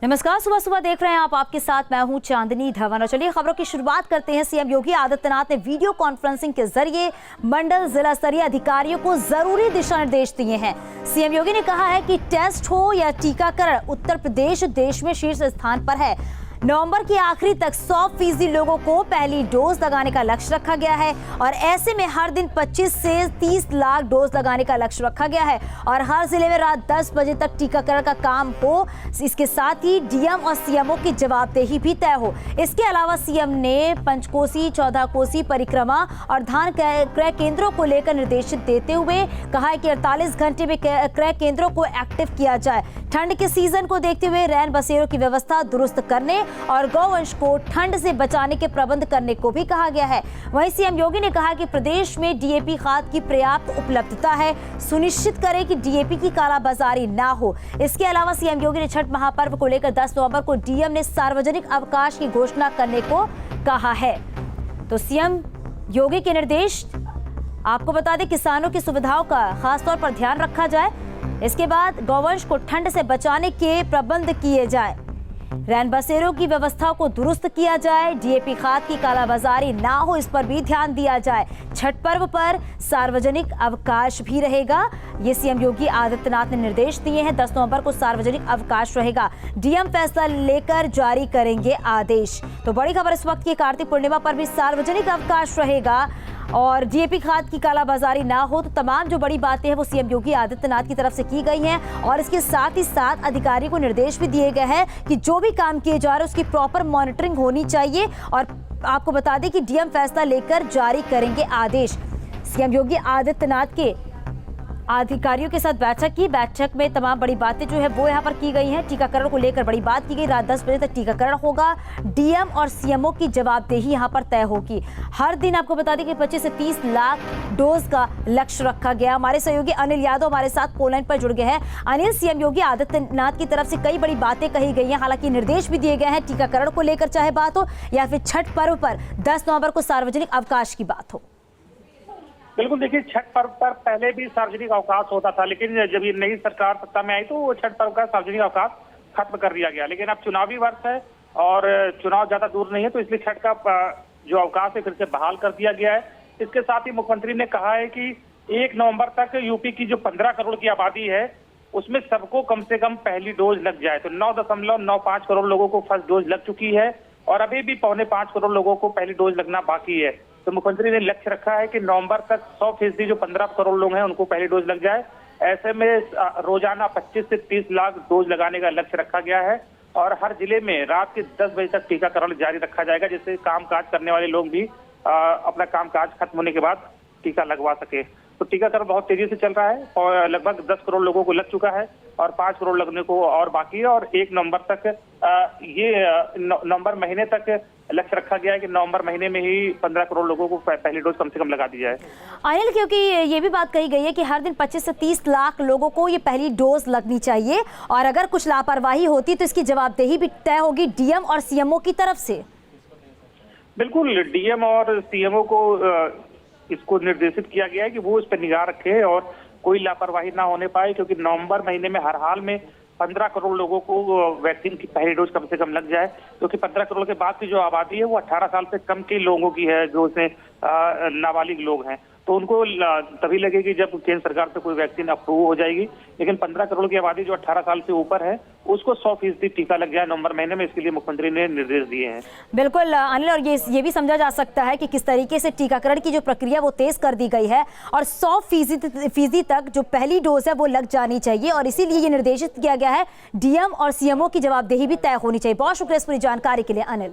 नमस्कार, सुबह सुबह देख रहे हैं आप। आपके साथ मैं हूं चांदनी धवन। और चलिए खबरों की शुरुआत करते हैं। सीएम योगी आदित्यनाथ ने वीडियो कॉन्फ्रेंसिंग के जरिए मंडल जिला स्तरीय अधिकारियों को जरूरी दिशा निर्देश दिए हैं। सीएम योगी ने कहा है कि टेस्ट हो या टीकाकरण, उत्तर प्रदेश देश में शीर्ष स्थान पर है। नवंबर के आखिरी तक 100% लोगों को पहली डोज लगाने का लक्ष्य रखा गया है और ऐसे में हर दिन 25 से 30 लाख डोज लगाने का लक्ष्य रखा गया है और हर जिले में रात 10 बजे तक टीकाकरण का काम हो। इसके साथ ही डीएम और सीएमओ की जवाबदेही भी तय हो। इसके अलावा सीएम ने पंचकोसी, 14 कोसी परिक्रमा और धान क्रय केंद्रों को लेकर निर्देशित देते हुए कहा है कि 48 घंटे में क्रय केंद्रों को एक्टिव किया जाए। ठंड के सीजन को देखते हुए रैन बसेरों की व्यवस्था दुरुस्त करने और गौवंश को ठंड से बचाने के प्रबंध करने को भी कहा गया है। वहीं सीएम योगी ने कहा कि प्रदेश में डीएपी खाद की पर्याप्त उपलब्धता है, सुनिश्चित करें कि डीएपी की कालाबाजारी ना हो। इसके अलावा सीएम योगी ने छठ महापर्व को लेकर 10 नवंबर को डीएम ने सार्वजनिक अवकाश की घोषणा करने को कहा है। तो सीएम योगी के निर्देश, आपको बता दें, किसानों की सुविधाओं का खासतौर पर ध्यान रखा जाए। इसके बाद गौवंश को ठंड से बचाने के प्रबंध किए जाए, रैन बसेरों की व्यवस्था को दुरुस्त किया जाए, डीएपी खाद की कालाबाजारी ना हो, इस पर भी ध्यान दिया जाए। छठ पर्व पर सार्वजनिक अवकाश भी रहेगा, ये सीएम योगी आदित्यनाथ ने निर्देश दिए हैं। 10 नवंबर को सार्वजनिक अवकाश रहेगा। डीएम फैसला लेकर जारी करेंगे आदेश। तो बड़ी खबर इस वक्त की, कार्तिक पूर्णिमा पर भी सार्वजनिक अवकाश रहेगा और डीएपी खाद की कालाबाजारी ना हो। तो तमाम जो बड़ी बातें हैं वो सीएम योगी आदित्यनाथ की तरफ से की गई हैं और इसके साथ ही साथ अधिकारी को निर्देश भी दिए गए हैं कि जो भी काम किए जा रहे हैं उसकी प्रॉपर मॉनिटरिंग होनी चाहिए। और आपको बता दें कि डीएम फैसला लेकर जारी करेंगे आदेश। सीएम योगी आदित्यनाथ के अधिकारियों के साथ बैठक में तमाम बड़ी बातें जो है वो यहाँ पर की गई हैं। टीकाकरण को लेकर बड़ी बात की गई, रात 10 बजे तक टीकाकरण होगा। डीएम और सीएमओ की जवाबदेही यहाँ पर तय होगी। हर दिन आपको बता दें कि 25 से 30 लाख डोज का लक्ष्य रखा गया। हमारे सहयोगी अनिल यादव हमारे साथ फोन लाइन पर जुड़ गए हैं। अनिल, सीएम योगी आदित्यनाथ की तरफ से कई बड़ी बातें कही गई हैं, हालांकि निर्देश भी दिए गए हैं टीकाकरण को लेकर, चाहे बात हो या फिर छठ पर्व पर 10 नवंबर को सार्वजनिक अवकाश की बात हो। बिल्कुल, देखिए, छठ पर्व पर पहले भी सार्वजनिक अवकाश होता था, लेकिन जब ये नई सरकार सत्ता में आई तो वो छठ पर्व का सार्वजनिक अवकाश खत्म कर दिया गया। लेकिन अब चुनावी वर्ष है और चुनाव ज्यादा दूर नहीं है, तो इसलिए छठ का जो अवकाश है फिर से बहाल कर दिया गया है। इसके साथ ही मुख्यमंत्री ने कहा है कि 1 नवंबर तक यूपी की जो 15 करोड़ की आबादी है उसमें सबको कम से कम पहली डोज लग जाए। तो 9.95 करोड़ लोगों को फर्स्ट डोज लग चुकी है और अभी भी 4.25 करोड़ लोगों को पहली डोज लगना बाकी है। तो मुख्यमंत्री ने लक्ष्य रखा है कि नवंबर तक 100% जो 15 करोड़ लोग हैं उनको पहली डोज लग जाए। ऐसे में रोजाना 25 से 30 लाख डोज लगाने का लक्ष्य रखा गया है और हर जिले में रात के 10 बजे तक टीकाकरण जारी रखा जाएगा, जिससे कामकाज करने वाले लोग भी अपना कामकाज खत्म होने के बाद टीका लगवा सके। तो टीकाकरण बहुत तेजी से चल रहा है और लगभग 10 करोड़ लोगों को लग चुका है और 5 करोड़ लगने को और बाकी है। और 1 नवंबर तक नवंबर महीने तक लक्ष्य रखा गया है कि नवंबर महीने में ही 15 करोड़ लोगों को पहली डोज कम से कम लगा दी जाए। अनिल, क्योंकि ये भी बात कही गई है कि हर दिन 25 से 30 लाख लोगों को ये पहली डोज लगनी चाहिए और अगर कुछ लापरवाही होती तो इसकी जवाबदेही भी तय होगी डीएम और सीएमओ की तरफ से। बिल्कुल, डीएम और सीएमओ को इसको निर्देशित किया गया है कि वो इस पर निगाह रखे और कोई लापरवाही ना होने पाए, क्योंकि नवंबर महीने में हर हाल में 15 करोड़ लोगों को वैक्सीन की पहली डोज कम से कम लग जाए, क्योंकि 15 करोड़ के बाद की जो आबादी है वो 18 साल से कम के लोगों की है, जो उसमें नाबालिग लोग हैं। तो उनको तभी लगेगी जब केंद्र सरकार से कोई वैक्सीन अप्रूव हो जाएगी। लेकिन 15 करोड़ की आबादी जो 18 साल से ऊपर है उसको 100% टीका लग जाए नवंबर महीने में। इसके लिए मुख्यमंत्री ने निर्देश दिए हैं। बिल्कुल अनिल, और ये भी समझा जा सकता है कि किस तरीके से टीकाकरण की जो प्रक्रिया वो तेज कर दी गई है और 100% तक जो पहली डोज है वो लग जानी चाहिए और इसीलिए ये निर्देशित किया गया है। डीएम और सीएमओ की जवाबदेही भी तय होनी चाहिए। बहुत शुक्रिया इस पूरी जानकारी के लिए अनिल।